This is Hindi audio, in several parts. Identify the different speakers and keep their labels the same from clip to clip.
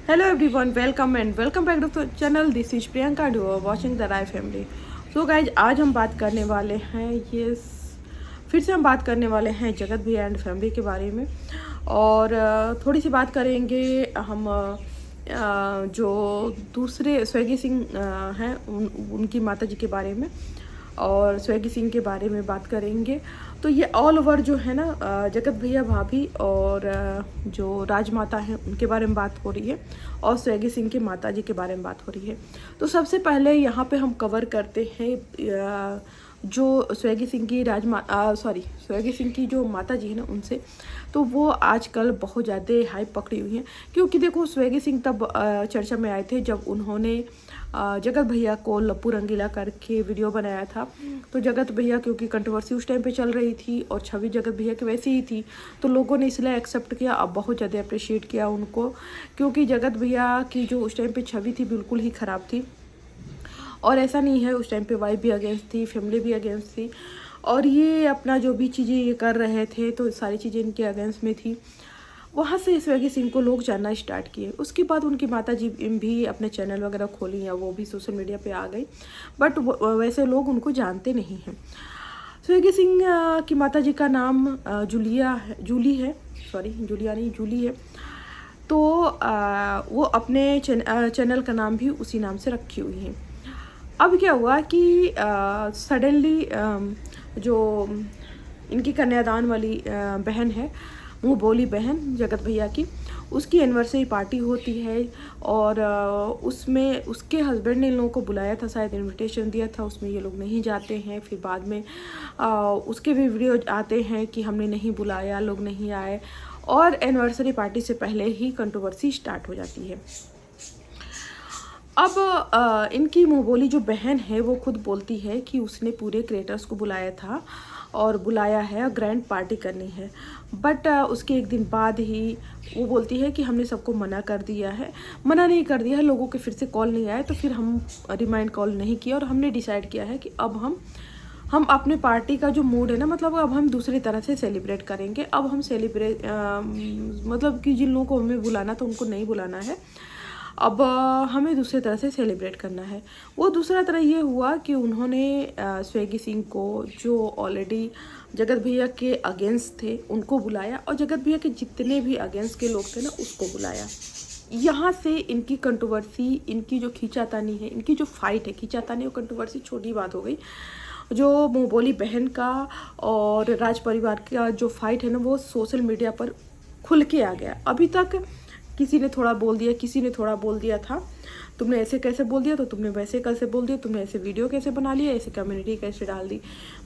Speaker 1: Hello everyone, welcome and welcome back to the channel. This is Priyanka. You are watching the Rai Family. So guys, आज हम बात करने वाले हैं फिर से हम बात करने वाले हैं जगत भैया एंड फैमिली के बारे में। और थोड़ी सी बात करेंगे हम जो दूसरे स्वैगी सिंह हैं उनकी माता जी के बारे में, और स्वैगी सिंह के बारे में बात करेंगे। तो ये ऑल ओवर जो है ना जगत भैया भाभी और जो राजमाता हैं उनके बारे में बात हो रही है, और स्वैगी सिंह की माता जी के बारे में बात हो रही है। तो सबसे पहले यहाँ पे हम कवर करते हैं जो स्वैगी सिंह की स्वैगी सिंह की जो माता जी है ना उनसे। तो वो आजकल बहुत ज़्यादा हाइप पकड़ी हुई हैं, क्योंकि देखो स्वैगी सिंह तब चर्चा में आए थे जब उन्होंने जगत भैया को लप्पू रंगीला करके वीडियो बनाया था। तो जगत भैया क्योंकि कंट्रोवर्सी उस टाइम पे चल रही थी और छवि जगत भैया की वैसी ही थी, तो लोगों ने इसलिए एक्सेप्ट किया, अब बहुत ज़्यादा अप्रिशिएट किया उनको, क्योंकि जगत भैया की जो उस टाइम पे छवि थी बिल्कुल ही ख़राब थी। और ऐसा नहीं है, उस टाइम पे वाइफ भी अगेंस्ट थी, फैमिली भी अगेंस्ट थी, और ये अपना जो भी चीज़ें ये कर रहे थे तो सारी चीज़ें इनके अगेंस्ट में थी। वहाँ से स्वैगी सिंह को लोग जानना स्टार्ट किए। उसके बाद उनकी माता जी भी अपने चैनल वगैरह खोली, या वो भी सोशल मीडिया पे आ गई, बट वैसे लोग उनको जानते नहीं हैं। स्वैगी सिंह की माता जी का नाम जूली है। तो वो अपने चैनल का नाम भी उसी नाम से रखी हुई है। अब क्या हुआ कि सडनली जो इनकी कन्यादान वाली बहन है, मुँह बोली बहन जगत भैया की, उसकी एनिवर्सरी पार्टी होती है, और उसमें उसके हस्बैंड ने इन लोगों को बुलाया था, शायद इनविटेशन दिया था, उसमें ये लोग नहीं जाते हैं। फिर बाद में उसके भी वीडियो आते हैं कि हमने नहीं बुलाया, लोग नहीं आए, और एनिवर्सरी पार्टी से पहले ही कंट्रोवर्सी स्टार्ट हो जाती है। अब इनकी मुँह बोली जो बहन है वो खुद बोलती है कि उसने पूरे क्रिएटर्स को बुलाया था और बुलाया है, ग्रैंड पार्टी करनी है, बट उसके एक दिन बाद ही वो बोलती है कि हमने सबको मना नहीं कर दिया है, लोगों के फिर से कॉल नहीं आए, तो फिर हम रिमाइंड कॉल नहीं किया, और हमने डिसाइड किया है कि अब हम अपने पार्टी का जो मूड है ना, मतलब अब हम दूसरी तरह से सेलिब्रेट करेंगे। अब हम मतलब कि जिन लोगों को हमें बुलाना था उनको नहीं बुलाना है, अब हमें दूसरी तरह से सेलिब्रेट करना है। वो दूसरा तरह ये हुआ कि उन्होंने स्वैगी सिंह को, जो ऑलरेडी जगत भैया के अगेंस्ट थे, उनको बुलाया, और जगत भैया के जितने भी अगेंस्ट के लोग थे ना उसको बुलाया। यहाँ से इनकी कंट्रोवर्सी, इनकी जो खींचातानी है, इनकी जो फाइट है, खींचातानी और कंट्रोवर्सी छोटी बात हो गई, जो मुँह बोली बहन का और राज परिवार का जो फाइट है ना, वो सोशल मीडिया पर खुल के आ गया। अभी तक किसी ने थोड़ा बोल दिया, किसी ने थोड़ा बोल दिया था, तुमने ऐसे कैसे बोल दिया, तो तुमने वैसे कैसे बोल दिया, तुमने ऐसे वीडियो कैसे बना लिया, ऐसे कम्युनिटी कैसे डाल दी,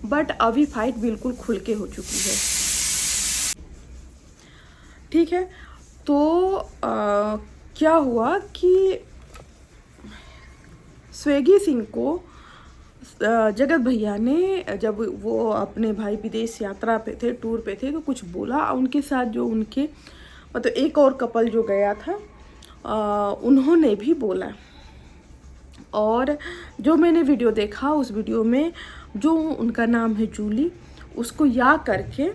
Speaker 1: बट अभी फाइट बिल्कुल खुल के हो चुकी है। ठीक है, तो क्या हुआ कि स्वैगी सिंह को जगत भैया ने, जब वो अपने भाई विदेश यात्रा पे थे, टूर पे थे, तो कुछ बोला उनके साथ, जो उनके मतलब एक और कपल जो गया था उन्होंने भी बोला। और जो मैंने वीडियो देखा, उस वीडियो में जो उनका नाम है जूली, उसको या करके,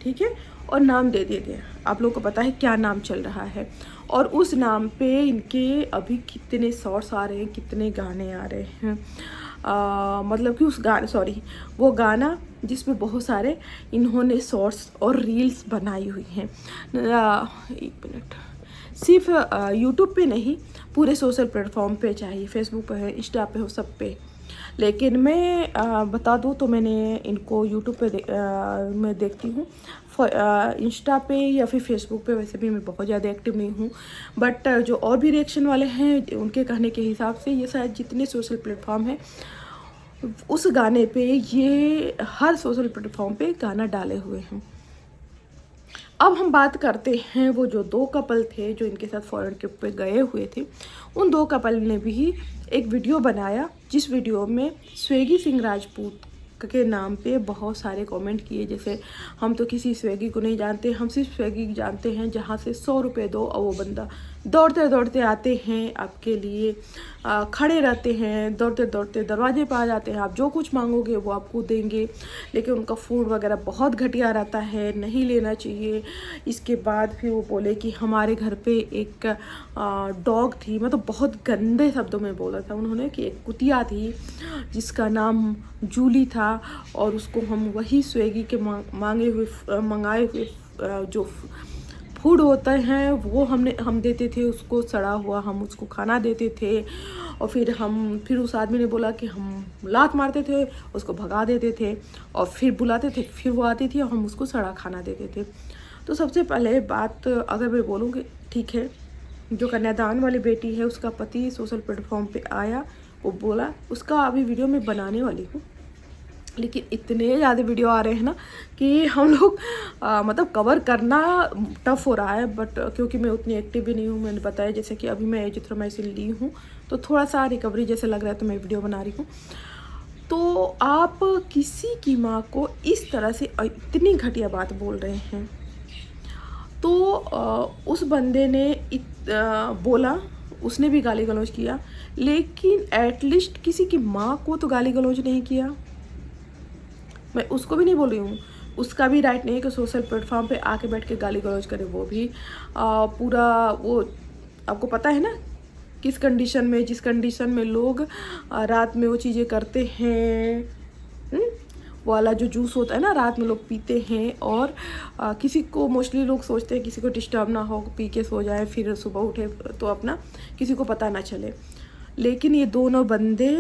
Speaker 1: ठीक है, और नाम दे दिया गया। आप लोगों को पता है क्या नाम चल रहा है, और उस नाम पे इनके अभी कितने शॉर्ट्स आ रहे हैं, कितने गाने आ रहे हैं। मतलब कि वो गाना जिसमें बहुत सारे इन्होंने शॉर्ट्स और रील्स बनाई हुई हैं। एक मिनट, सिर्फ यूट्यूब पे नहीं, पूरे सोशल प्लेटफॉर्म पे, चाहे फेसबुक पे है, इंस्टा पे हो, सब पे। लेकिन मैं बता दूँ तो मैंने इनको यूट्यूब पे मैं देखती हूँ, इंस्टा पे या फिर फेसबुक पे वैसे भी मैं बहुत ज़्यादा एक्टिव नहीं हूँ, बट जो और भी रिएक्शन वाले हैं उनके कहने के हिसाब से ये शायद जितने सोशल प्लेटफॉर्म हैं उस गाने पे, ये हर सोशल प्लेटफॉर्म पे गाना डाले हुए हैं। अब हम बात करते हैं वो जो दो कपल थे जो इनके साथ फॉरेन ट्रिप पे गए हुए थे, उन दो कपल ने भी एक वीडियो बनाया, जिस वीडियो में स्वैगी सिंह राजपूत के नाम पे बहुत सारे कमेंट किए, जैसे हम तो किसी स्विगी को नहीं जानते, हम सिर्फ स्विगी जानते हैं जहाँ से 100 रुपये दो, और वो बंदा दौड़ते दौड़ते आते हैं आपके लिए, खड़े रहते हैं, दौड़ते दौड़ते दरवाजे पर आ जाते हैं, आप जो कुछ मांगोगे वो आपको देंगे, लेकिन उनका फूड वगैरह बहुत घटिया रहता है, नहीं लेना चाहिए। इसके बाद फिर वो बोले कि हमारे घर पे एक डॉग थी, मतलब बहुत गंदे शब्दों में बोला था उन्होंने कि एक कुतिया थी जिसका नाम जूली था, और उसको हम वही स्विगी के मंगाए हुए जो फूड होते हैं वो हम देते थे उसको, सड़ा हुआ हम उसको खाना देते थे। और फिर उस आदमी ने बोला कि हम लात मारते थे, उसको भगा देते थे, और फिर बुलाते थे, फिर वो आती थी और हम उसको सड़ा खाना देते थे। तो सबसे पहले बात अगर मैं बोलूँ कि ठीक है, जो कन्यादान वाली बेटी है उसका पति सोशल प्लेटफॉर्म पे आया, वो बोला, उसका अभी वीडियो मैं बनाने वाली हूँ, लेकिन इतने ज़्यादा वीडियो आ रहे हैं ना कि हम लोग मतलब कवर करना टफ़ हो रहा है। बट क्योंकि मैं उतनी एक्टिव भी नहीं हूँ, मैंने बताया जैसे कि अभी मैं एजिथ्रोमाइसिन ली हूँ तो थोड़ा सा रिकवरी जैसे लग रहा है, तो मैं वीडियो बना रही हूँ। तो आप किसी की माँ को इस तरह से इतनी घटिया बात बोल रहे हैं, तो उस बंदे ने बोला, उसने भी गाली गलौज किया, लेकिन एटलीस्ट किसी की माँ को तो गाली गलौज नहीं किया। मैं उसको भी नहीं बोल रही हूँ, उसका भी राइट नहीं है कि सोशल प्लेटफॉर्म पे आके बैठ के गाली गलौज करे। वो भी पूरा वो आपको पता है ना किस कंडीशन में, जिस कंडीशन में लोग रात में वो चीज़ें करते हैं, वो वाला जो जूस होता है ना रात में लोग पीते हैं, और किसी को मोस्टली लोग सोचते हैं किसी को डिस्टर्ब ना हो, पी के सो जाए, फिर सुबह उठे तो अपना किसी को पता ना चले। लेकिन ये दोनों बंदे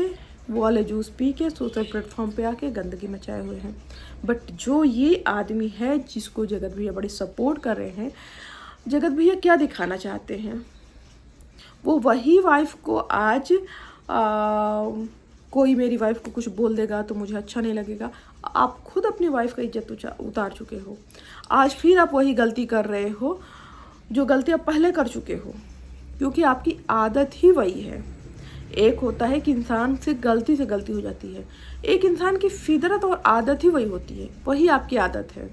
Speaker 1: वो वाले जूस पी के सोशल प्लेटफॉर्म पे आके गंदगी मचाए हुए हैं। बट जो ये आदमी है जिसको जगत भैया बड़ी सपोर्ट कर रहे हैं, जगत भैया क्या दिखाना चाहते हैं, वो वही वाइफ को आज कोई मेरी वाइफ को कुछ बोल देगा तो मुझे अच्छा नहीं लगेगा। आप खुद अपनी वाइफ का इज्जत उतार चुके हो, आज फिर आप वही गलती कर रहे हो जो गलती आप पहले कर चुके हो, क्योंकि आपकी आदत ही वही है। एक होता है कि इंसान से गलती हो जाती है, एक इंसान की फितरत और आदत ही वही होती है, वही आपकी आदत है।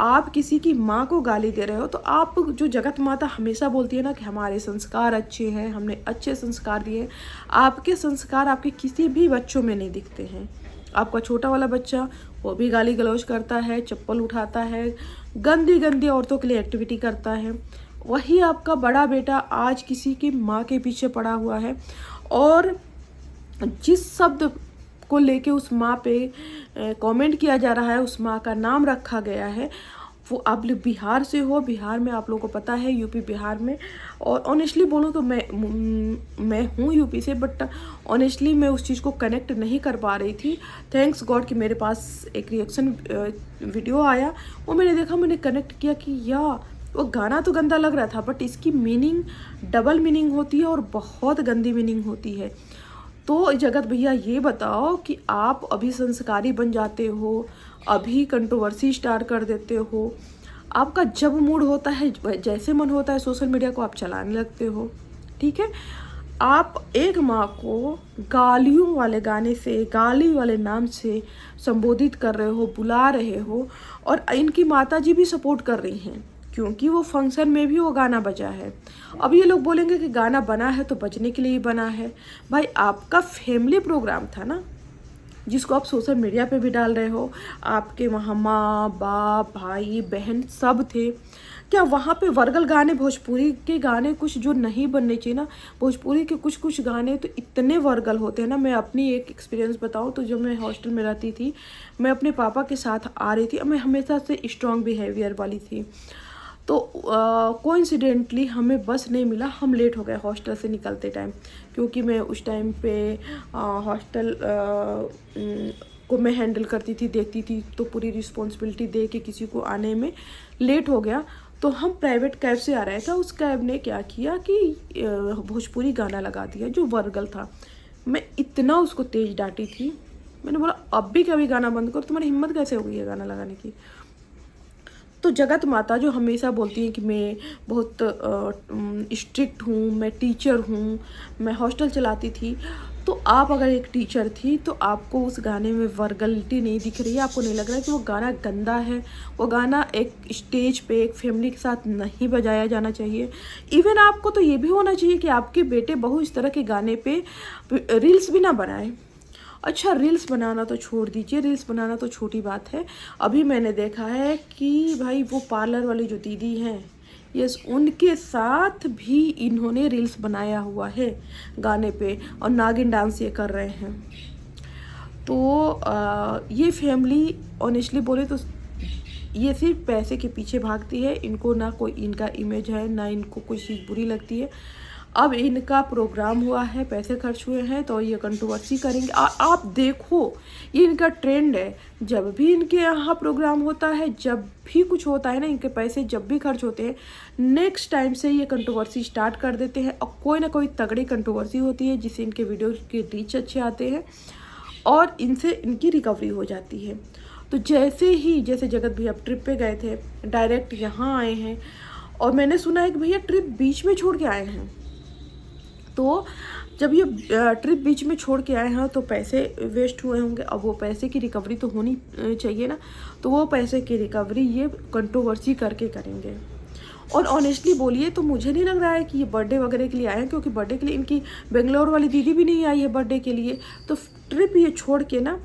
Speaker 1: आप किसी की माँ को गाली दे रहे हो, तो आप जो जगत माता हमेशा बोलती है ना कि हमारे संस्कार अच्छे हैं, हमने अच्छे संस्कार दिए, आपके संस्कार आपके किसी भी बच्चों में नहीं दिखते हैं। आपका छोटा वाला बच्चा वो भी गाली गलौज करता है, चप्पल उठाता है, गंदी गंदी औरतों के लिए एक्टिविटी करता है। वही आपका बड़ा बेटा आज किसी की माँ के पीछे पड़ा हुआ है, और जिस शब्द को लेके उस माँ पे कमेंट किया जा रहा है, उस माँ का नाम रखा गया है, वो आप लोग बिहार से हो। बिहार में आप लोगों को पता है, यूपी बिहार में, और ऑनेस्टली बोलूँ तो मैं हूँ यूपी से, बट ऑनेस्टली मैं उस चीज़ को कनेक्ट नहीं कर पा रही थी। थैंक्स गॉड कि मेरे पास एक रिएक्शन वीडियो आया, वो मैंने देखा, मैंने कनेक्ट किया कि या वो गाना तो गंदा लग रहा था, बट इसकी मीनिंग डबल मीनिंग होती है और बहुत गंदी मीनिंग होती है। तो जगत भैया ये बताओ कि आप अभी संस्कारी बन जाते हो, अभी कंट्रोवर्सी स्टार्ट कर देते हो, आपका जब मूड होता है, जैसे मन होता है, सोशल मीडिया को आप चलाने लगते हो, ठीक है। आप एक माँ को गालियों वाले गाने से, गाली वाले नाम से संबोधित कर रहे हो, बुला रहे हो, और इनकी माता जी भी सपोर्ट कर रही हैं, क्योंकि वो फंक्शन में भी वो गाना बजा है। अब ये लोग बोलेंगे कि गाना बना है तो बजने के लिए ही बना है। भाई आपका फैमिली प्रोग्राम था ना, जिसको आप सोशल मीडिया पे भी डाल रहे हो, आपके वहाँ माँ बाप भाई बहन सब थे, क्या वहाँ पे वर्गल गाने, भोजपुरी के गाने कुछ जो नहीं बनने चाहिए ना, भोजपुरी के कुछ कुछ गाने तो इतने वर्गल होते हैं ना। मैं अपनी एक एक्सपीरियंस बताऊँ तो जब मैं हॉस्टल में रहती थी, मैं अपने पापा के साथ आ रही थी, मैं हमेशा से स्ट्रॉन्ग बिहेवियर वाली थी, तो कोइंसिडेंटली हमें बस नहीं मिला, हम लेट हो गए हॉस्टल से निकलते टाइम, क्योंकि मैं उस टाइम पे हॉस्टल को मैं हैंडल करती थी, देखती थी, तो पूरी रिस्पॉन्सिबिलिटी दे के किसी को आने में लेट हो गया। तो हम प्राइवेट कैब से आ रहे थे, उस कैब ने क्या किया कि भोजपुरी गाना लगा दिया जो वर्गल था। मैं इतना उसको तेज डांटी थी, मैंने बोला अब भी कभी गाना बंद करो, तुम्हारी हिम्मत कैसे हो गई है गाना लगाने की। तो जगत माता जो हमेशा बोलती हैं कि मैं बहुत स्ट्रिक्ट हूँ, मैं टीचर हूँ, मैं हॉस्टल चलाती थी, तो आप अगर एक टीचर थी तो आपको उस गाने में वर्गलिटी नहीं दिख रही है, आपको नहीं लग रहा है कि वो गाना गंदा है, वो गाना एक स्टेज पे एक फैमिली के साथ नहीं बजाया जाना चाहिए। इवन आपको तो ये भी होना चाहिए कि आपके बेटे बहू इस तरह के गाने पे रील्स भी ना बनाए। अच्छा, रील्स बनाना तो छोड़ दीजिए, रील्स बनाना तो छोटी बात है। अभी मैंने देखा है कि भाई वो पार्लर वाली जो दीदी हैं, यस, उनके साथ भी इन्होंने रील्स बनाया हुआ है गाने पे, और नागिन डांस ये कर रहे हैं। तो ये फैमिली ऑनेस्टली बोले तो ये सिर्फ पैसे के पीछे भागती है। इनको ना कोई इनका इमेज है, ना इनको कोई चीज़ बुरी लगती है। अब इनका प्रोग्राम हुआ है, पैसे खर्च हुए हैं, तो ये कंट्रोवर्सी करेंगे। आप देखो, ये इनका ट्रेंड है। जब भी इनके यहाँ प्रोग्राम होता है, जब भी कुछ होता है ना, इनके पैसे जब भी खर्च होते हैं, नेक्स्ट टाइम से ये कंट्रोवर्सी स्टार्ट कर देते हैं, और कोई ना कोई तगड़ी कंट्रोवर्सी होती है जिससे इनके वीडियो के रीच अच्छे आते हैं और इनसे इनकी रिकवरी हो जाती है। तो जैसे जगत भैया ट्रिप पे गए थे, डायरेक्ट यहाँ आए हैं, और मैंने सुना है कि भैया ट्रिप बीच में छोड़ के आए हैं। तो जब ये ट्रिप बीच में छोड़ के आए हैं तो पैसे वेस्ट हुए होंगे। अब वो पैसे की रिकवरी तो होनी चाहिए ना, तो वो पैसे की रिकवरी ये कंट्रोवर्सी करके करेंगे। और ऑनेस्टली बोलिए तो मुझे नहीं लग रहा है कि ये बर्थडे वगैरह के लिए आए हैं, क्योंकि बर्थडे के लिए इनकी बेंगलोर वाली दीदी भी नहीं आई है बर्थडे के लिए। तो ट्रिप ये छोड़ के ना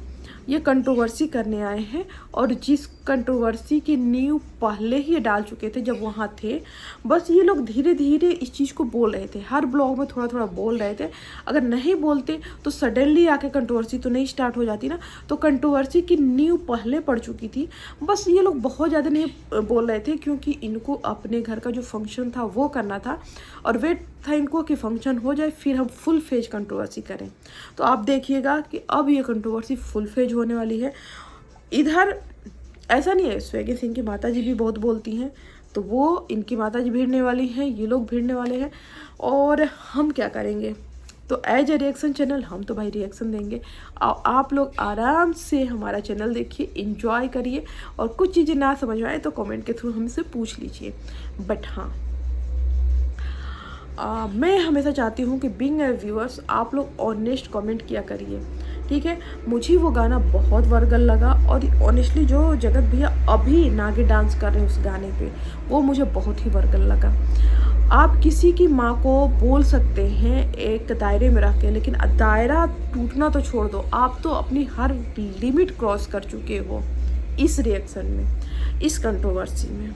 Speaker 1: ये कंट्रोवर्सी करने आए हैं, और जिस कंट्रोवर्सी की नींव पहले ही डाल चुके थे जब वहाँ थे। बस ये लोग धीरे धीरे इस चीज़ को बोल रहे थे, हर ब्लॉग में थोड़ा थोड़ा बोल रहे थे। अगर नहीं बोलते तो सडनली आके कंट्रोवर्सी तो नहीं स्टार्ट हो जाती ना। तो कंट्रोवर्सी की नींव पहले पड़ चुकी थी, बस ये लोग बहुत ज़्यादा नहीं बोल रहे थे, क्योंकि इनको अपने घर का जो फंक्शन था वो करना था, और वेट था इनको कि फंक्शन हो जाए फिर हम फुल फेज कंट्रोवर्सी करें। तो आप देखिएगा कि अब ये कंट्रोवर्सी फुल फेज होने वाली है। इधर ऐसा नहीं है, स्वैगी सिंह की माता जी भी बहुत बोलती हैं, तो वो इनकी माता जी भिड़ने वाली हैं, ये लोग भिड़ने वाले हैं, और हम क्या करेंगे। तो एज ए रिएक्शन चैनल हम तो भाई रिएक्शन देंगे। आप लोग आराम से हमारा चैनल देखिए, इंजॉय करिए, और कुछ चीज़ें ना समझ में आए तो कमेंट के थ्रू हमसे पूछ लीजिए। बट हाँ, मैं हमेशा चाहती हूँ कि बीइंग ए व्यूअर्स आप लोग ऑनेस्ट कमेंट किया करिए, ठीक है। मुझे वो गाना बहुत वर्गल लगा, और ऑनेस्टली जो जगत भैया अभी नागिन डांस कर रहे हैं उस गाने पे, वो मुझे बहुत ही वर्गल लगा। आप किसी की माँ को बोल सकते हैं एक दायरे में रख के, लेकिन दायरा टूटना तो छोड़ दो। आप तो अपनी हर लिमिट क्रॉस कर चुके हो इस रिएक्शन में, इस कंट्रोवर्सी में,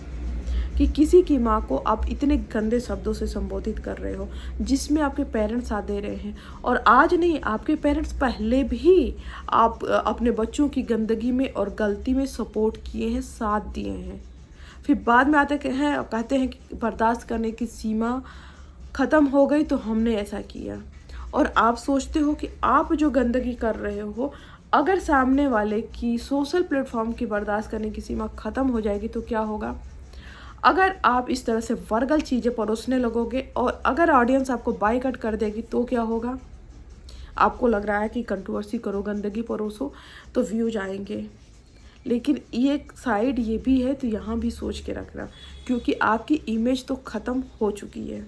Speaker 1: कि किसी की माँ को आप इतने गंदे शब्दों से संबोधित कर रहे हो, जिसमें आपके पेरेंट्स साथ दे रहे हैं। और आज नहीं, आपके पेरेंट्स पहले भी आप अपने बच्चों की गंदगी में और गलती में सपोर्ट किए हैं, साथ दिए हैं। फिर बाद में आते हैं कहते हैं कि बर्दाश्त करने की सीमा ख़त्म हो गई तो हमने ऐसा किया। और आप सोचते हो कि आप जो गंदगी कर रहे हो, अगर सामने वाले की सोशल प्लेटफॉर्म की बर्दाश्त करने की सीमा ख़त्म हो जाएगी तो क्या होगा। अगर आप इस तरह से वर्गल चीज़ें परोसने लगोगे, और अगर ऑडियंस आपको बायकॉट कर देगी तो क्या होगा। आपको लग रहा है कि कंट्रोवर्सी करो, गंदगी परोसो तो व्यूज आएंगे, लेकिन ये साइड ये भी है, तो यहाँ भी सोच के रखना, क्योंकि आपकी इमेज तो ख़त्म हो चुकी है।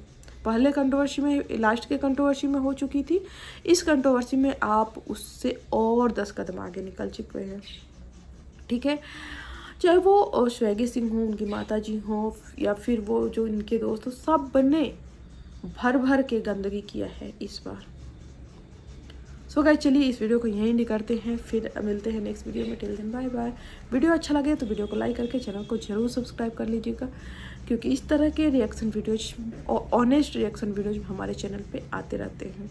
Speaker 1: पहले कंट्रोवर्सी में, लास्ट के कंट्रोवर्सी में हो चुकी थी, इस कंट्रोवर्सी में आप उससे और 10 कदम आगे निकल चुके हैं, ठीक है। चाहे वो स्वैगी सिंह हो, उनकी माता जी हो, या फिर वो जो इनके दोस्त हो, सब ने भर भर के गंदगी किया है इस बार। सो गाइस, चलिए इस वीडियो को यहीं एंड करते हैं, फिर मिलते हैं नेक्स्ट वीडियो में। Till then bye bye. Video अच्छा लगे तो वीडियो को लाइक करके चैनल को जरूर सब्सक्राइब कर लीजिएगा, क्योंकि इस तरह के रिएक्शन वीडियोज और ऑनेस्ट रिएक्शन वीडियोज हमारे चैनल पे आते रहते हैं।